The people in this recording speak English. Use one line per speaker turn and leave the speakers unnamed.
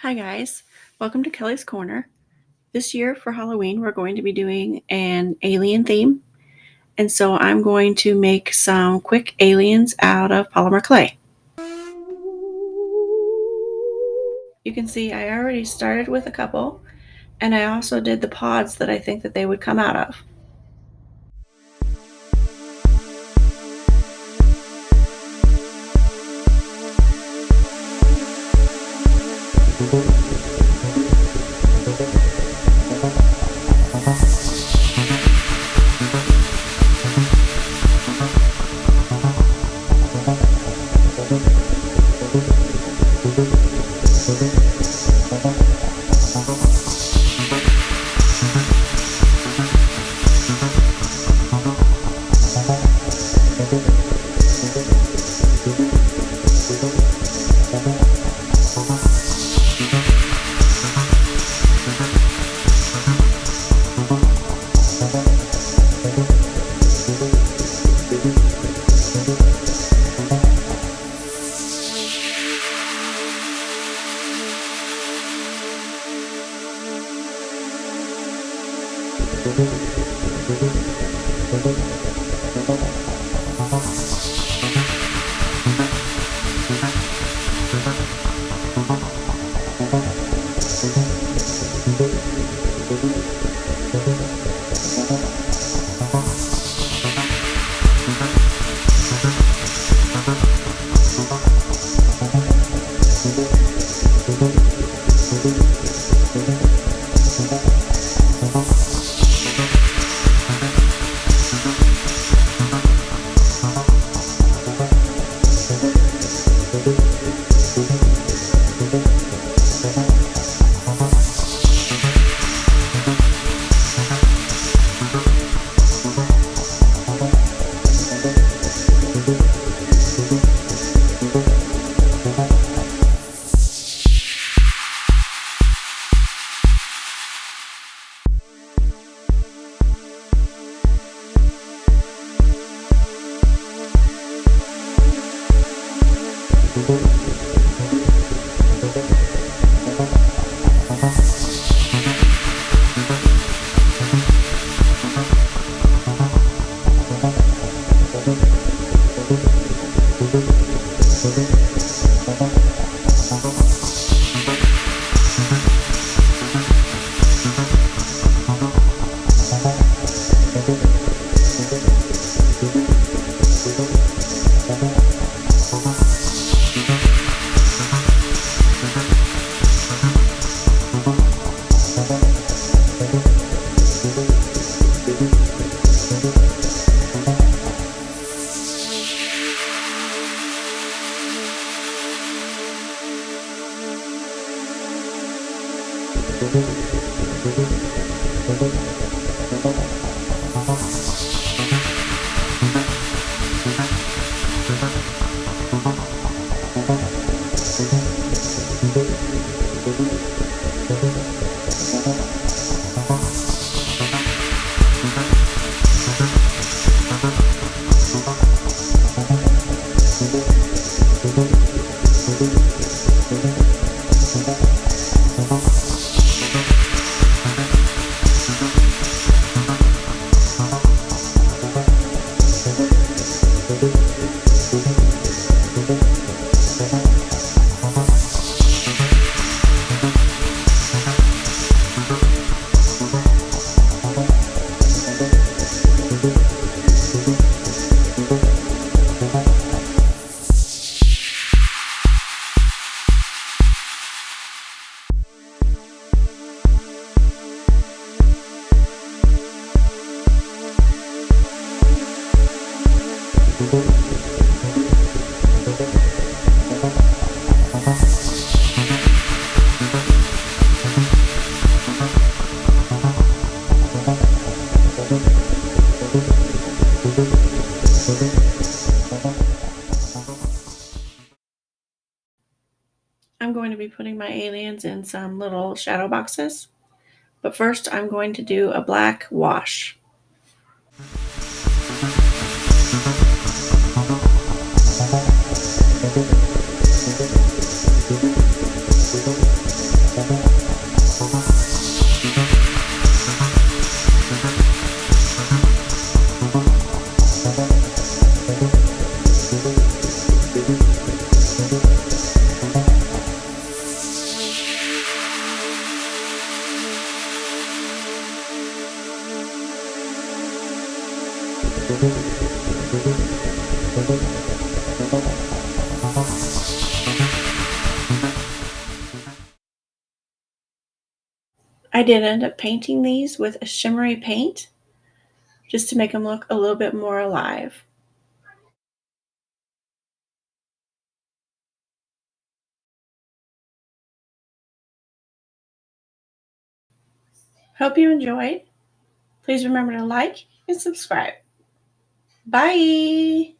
Hi guys, welcome to Kelly's Corner. This year for Halloween we're going to be doing an alien theme, and so I'm going to make some quick aliens out of polymer clay. You can see I already started with a couple, and I also did the pods that I think that they would come out of. I'm going to be putting my aliens in some little shadow boxes, but first I'm going to do a black wash. I did end up painting these with a shimmery paint just to make them look a little bit more alive. Hope you enjoyed. Please remember to like and subscribe. Bye!